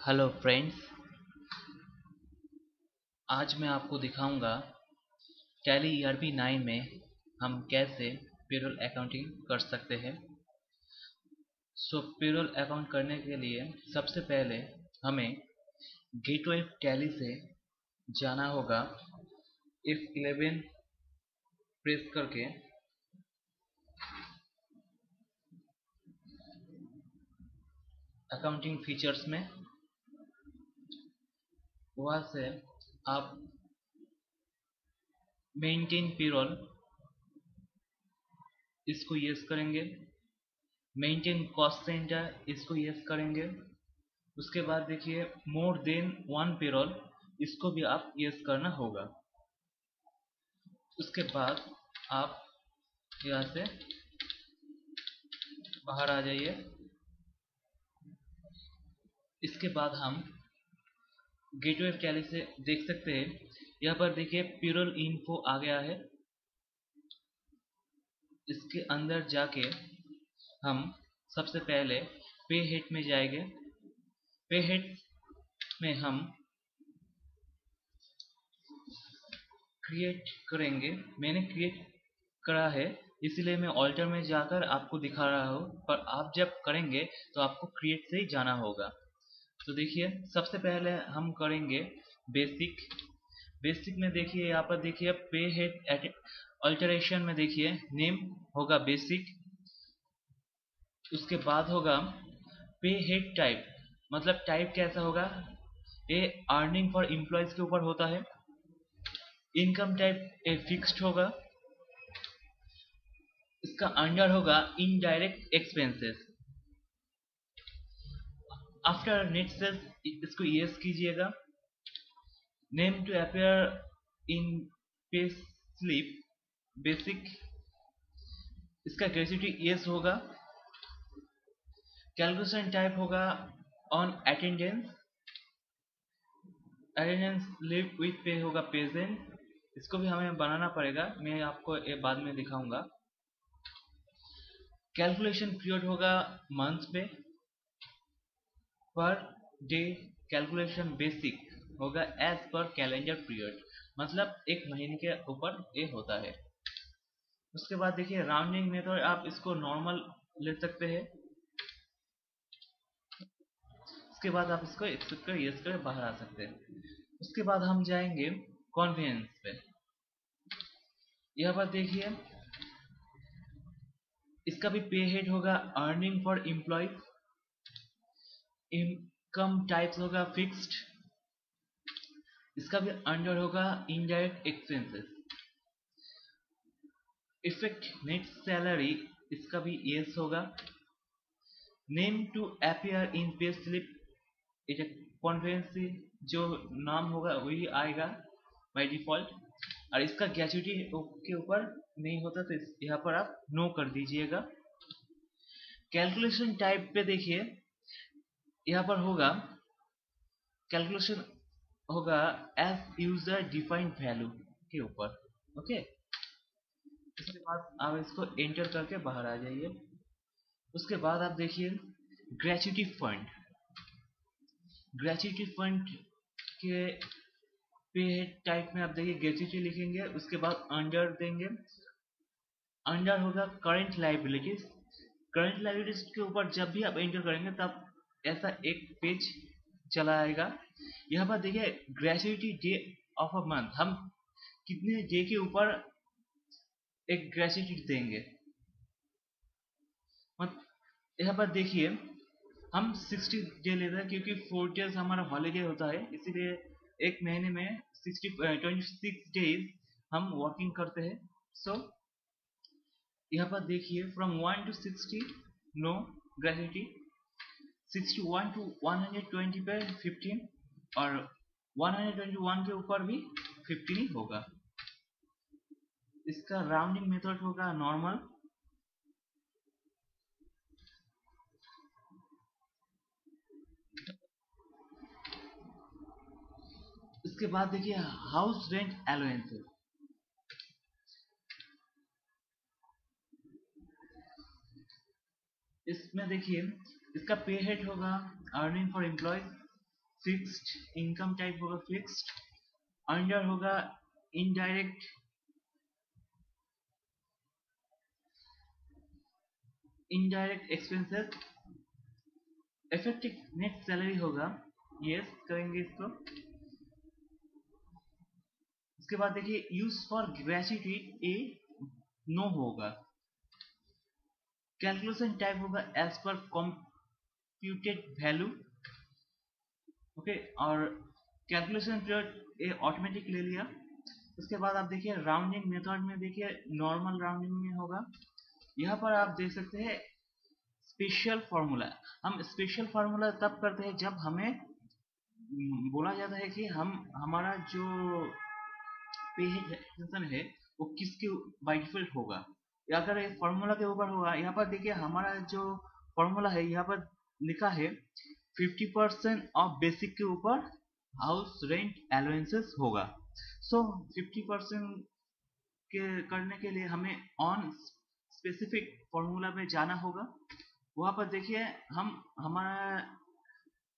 Hello friends. आज मैं आपको दिखाऊंगा टैली ईआरपी 9 में हम कैसे पेरोल अकाउंटिंग कर सकते हैं। पेरोल अकाउंट करने के लिए सबसे पहले हमें गेटवे टैली से जाना होगा। F11 प्रेस करके अकाउंटिंग फीचर्स में वहां से आप मेंटेन पेरोल इसको यस करेंगे। मेंटेन कॉस्ट सेंटर इसको यस करेंगे। उसके बाद देखिए मोर देन वन पेरोल इसको भी आप यस करना होगा। उसके बाद आप यहाँ से बाहर आ जाइए। इसके बाद हम गेटवे टैली से देख सकते हैं, यहाँ पर देखिए पेरोल इन्फो आ गया है। इसके अंदर जाके हम सबसे पहले पे हेड में जाएंगे। पे हेड में हम क्रिएट करेंगे। मैंने क्रिएट करा है इसलिए मैं ऑल्टर में जाकर आपको दिखा रहा हूँ, पर आप जब करेंगे तो आपको क्रिएट से ही जाना होगा। तो देखिए सबसे पहले हम करेंगे बेसिक। बेसिक में देखिए यहाँ पर देखिए पे हेड अल्टरेशन में देखिए नेम होगा बेसिक। उसके बाद होगा पे हेड टाइप, मतलब टाइप कैसा होगा, ये अर्निंग फॉर एम्प्लॉयज के ऊपर होता है। इनकम टाइप ए फिक्स्ड होगा। इसका अंडर होगा indirect expenses. After net sales इसको यस कीजिएगा। Name to appear in pay slip basic, इसका ग्रेच्युटी यस होगा। कैलकुलेशन टाइप होगा on attendance. Attendance leave with pay होगा प्रेजेंट, इसको भी हमें बनाना पड़ेगा, मैं आपको ये बाद में दिखाऊंगा। कैलकुलेशन पीरियड होगा मंथ पे। पर डे कैलकुलेशन बेसिक होगा एज पर कैलेंडर पीरियड, मतलब एक महीने के ऊपर ये होता है। उसके बाद देखिए राउंडिंग मेथड, आप इसको नॉर्मल ले सकते हैं। उसके बाद आप इसको एक्सेप्ट कर यस कर बाहर आ सकते हैं। उसके बाद हम जाएंगे कॉन्वेंस पे। यहाँ पर देखिए इसका भी पे हेड होगा earning for employees. Income types होगा फिक्स्ड। इसका भी अंडर होगा indirect expenses. Effect net salary, इसका भी यस होगा। Name to appear in pay slip, it कॉन्वेंसी जो नाम होगा वही आएगा बाय डिफॉल्ट। और इसका ग्रेच्युटी के ऊपर नहीं होता तो यहाँ पर आप नो कर दीजिएगा। कैलकुलेशन टाइप पे देखिए यहाँ पर होगा कैलकुलेशन होगा एज यूजर डिफाइंड वैल्यू के ऊपर। ओके, इसके बाद आप इसको एंटर करके बाहर आ जाइए। उसके बाद आप देखिए ग्रेच्युटी फंड। ग्रेच्युटी फंड के पे टाइप में आप देखिए ग्रेच्युटी लिखेंगे। उसके बाद अंडर देंगे। अंडर होगा करंट लाइबिलिटीज। करंट लाइबिलिटीज के ऊपर जब भी आप एंटर करेंगे तब ऐसा एक पेज चला आएगा। यहाँ पर देखिए gratuity day of a month, हम कितने डे के ऊपर एक ग्रेच्युटी देंगे। यहाँ पर देखिए हम 60 डे लेते हैं क्योंकि 4 डेज हमारा हॉलीडे होता है, इसीलिए एक महीने में 26 डेज हम वर्किंग करते हैं। सो यहाँ पर देखिए from 1 to 60 no gratuity, 61 to 120 पे 15 और 121 के ऊपर भी 15 ही होगा। इसका राउंडिंग मेथड होगा नॉर्मल। इसके बाद देखिए हाउस रेंट अलाउंसेस। इसमें देखिए इसका पे हेड होगा earning for employees. Fixed income type होगा फिक्स्ड, अंडर होगा indirect expenses, effective net salary होगा, यस करेंगे इसको। उसके बाद देखिए यूज फॉर ग्रेच्युटी ए नो होगा, कैलकुलेशन टाइप होगा as per computed value, okay, और कैलकुलेशन पीरियड ए ऑटोमेटिक ले लिया। उसके बाद आप देखिए राउंडिंग मेथड में देखिए नॉर्मल राउंडिंग में होगा, यहाँ पर आप देख सकते हैं स्पेशल फार्मूला। हम स्पेशल फार्मूला तब करते हैं जब हमें बोला जाता है कि हम हमारा जो पे है वो किसके बाय डिफॉल्ट होगा, या अगर ये फॉर्मूला के ऊपर होगा। यहाँ पर देखिए हमारा जो फॉर्मूला है यहाँ पर लिखा है 50% ऑफ बेसिक के ऊपर हाउस रेंट अलाउंसेस होगा। सो 50% के करने के लिए हमें ऑन स्पेसिफिक फॉर्मूला पे जाना होगा। वहाँ पर देखिए हम हमारा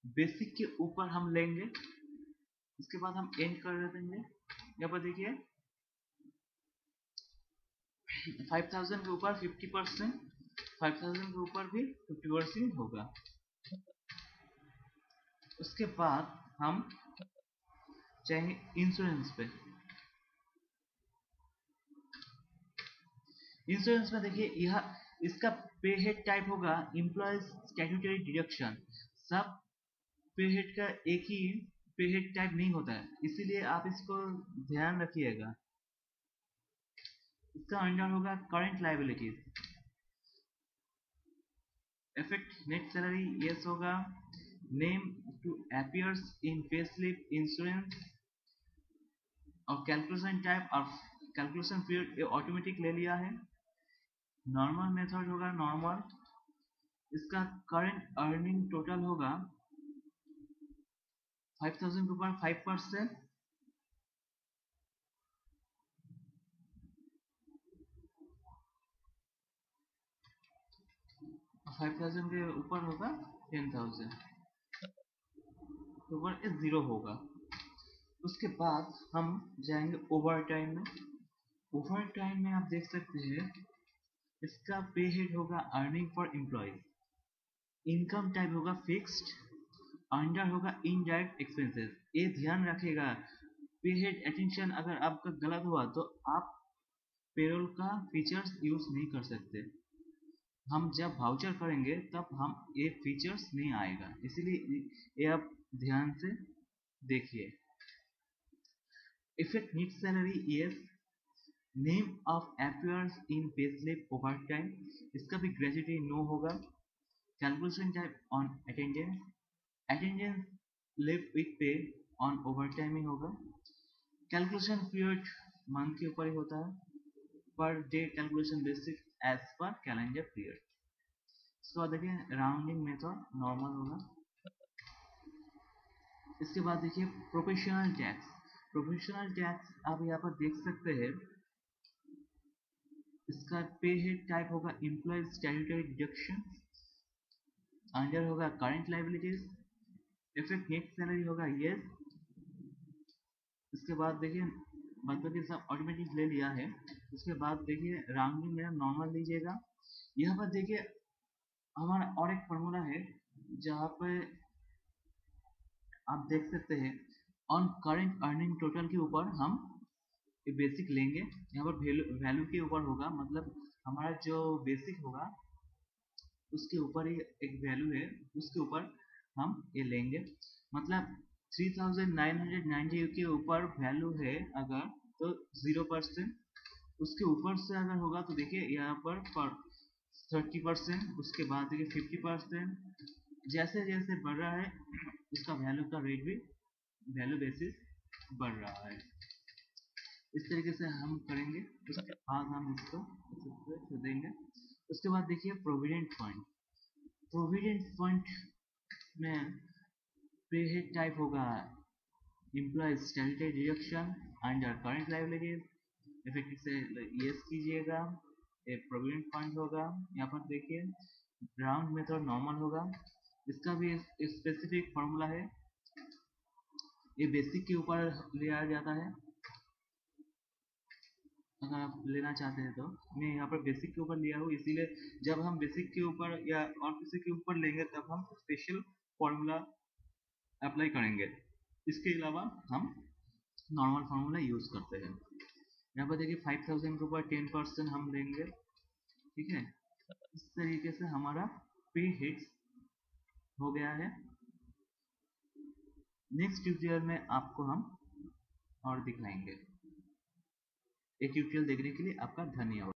बेसिक के ऊपर हम लेंगे, उसके बाद हम एंड कर देंगे। यहाँ पर देखिए 5000 के ऊपर 50%, 5000 के ऊपर भी 50% होगा। उसके बाद हम जाएंगे इंश्योरेंस पे। इंश्योरेंस में देखिए यह इसका पे हेड टाइप होगा एम्प्लॉयज स्टैट्यूटरी डिडक्शन। सब पे हेड का एक ही पे हेड टाइप नहीं होता है, इसीलिए आप इसको ध्यान रखिएगा। इसका अंडर होगा current liabilities, effect net salary yes होगा, name to appears in pay slip insurance, और कैलकुलेशन टाइप और कैलकुलेशन पीरियड ये ऑटोमेटिक ले लिया है। नॉर्मल मेथड होगा नॉर्मल, इसका करंट अर्निंग टोटल होगा 5000 के ऊपर 5%, 5000 के ऊपर होगा 10,000 के ऊपर 0 होगा। उसके बाद हम जाएंगे ओवर टाइम में। ओवर टाइम में आप देख सकते हैं इसका पे हेड होगा earning for employees, income type होगा फिक्स्ड, अंडर होगा इनडायरेक्ट एक्सपेंसेस। ये ध्यान रखेगा पे हेड अटेंशन अगर आपका गलत हुआ तो आप पेरोल का फीचर्स यूज नहीं कर सकते। हम जब वाउचर करेंगे तब हम ये फीचर्स नहीं आएगा, इसीलिए ये आप ध्यान से देखिए। Effect net salary yes, name of appears in pay slip overtime, इसका भी ग्रेजुटी नो होगा। Calculation type on attendance, attendance leave with pay on overtime ही होगा। कैलकुलेशन पीरियड मंथ के ऊपर ही होता है, per day calculation basic as per calendar period. इसके बाद देखिए राउंडिंग मेथड नॉर्मल होगा। इसके बाद देखिए प्रोफेशनल टैक्स। प्रोफेशनल टैक्स आप यहाँ पर देख सकते हैं, इसका पे हेड टाइप होगा एम्प्लॉय स्टैट्यूटरी डिडक्शन, अंडर होगा current liabilities, effect net salary होगा यस। इसके बाद देखिए बाकी सब ऑटोमेटिक ले लिया है। उसके बाद देखिए राउंडिंग में नॉर्मल लीजिएगा। यहाँ पर देखिए हमारा और एक फॉर्मूला है जहाँ पे आप देख सकते हैं ऑन करंट अर्निंग टोटल के ऊपर हम ये बेसिक लेंगे। यहाँ पर वैल्यू के ऊपर होगा, मतलब हमारा जो बेसिक होगा उसके ऊपर ही एक वैल्यू है, उसके ऊपर हम ये लेंगे। मतलब 3990 के ऊपर वैल्यू है अगर तो 0%, उसके ऊपर से अगर होगा तो देखिए यहाँ पर 30%, उसके बाद देखिए 50%, जैसे जैसे बढ़ रहा है उसका वैल्यू का रेट भी वैल्यू बेसिस बढ़ रहा है। इस तरीके से हम करेंगे, उसके बाद हम इसको देंगे। उसके बाद देखिए प्रोविडेंट फंड। प्रोविडेंट फंड में पे हेड टाइप होगा employee statutory deduction under current liabilities, effective से यस कीजिएगा। एक प्रोविडेंट फंड होगा, यहाँ पर देखिए राउंड मेथड नॉर्मल होगा, इसका भी स्पेसिफिक फार्मूला है ये बेसिक के ऊपर ले आया जाता है। अगर आप लेना चाहते हैं तो मैं यहाँ पर बेसिक के ऊपर लिया हूँ, इसीलिए जब हम बेसिक के ऊपर या और किसी के ऊपर लेंगे तब हम स्पेशल फॉर्मूला अप्लाई करेंगे। इसके अलावा हम नॉर्मल फार्मूला यूज़ करते हैं। यहाँ पर देखिए 5000 के ऊपर 10% हम लेंगे, ठीक है। इस तरीके से हमारा पे हिट्स हो गया है। नेक्स्ट ट्यूटोरियल में आपको हम और दिखाएंगे। ये ट्यूटोरियल देखने के लिए आपका धन्यवाद।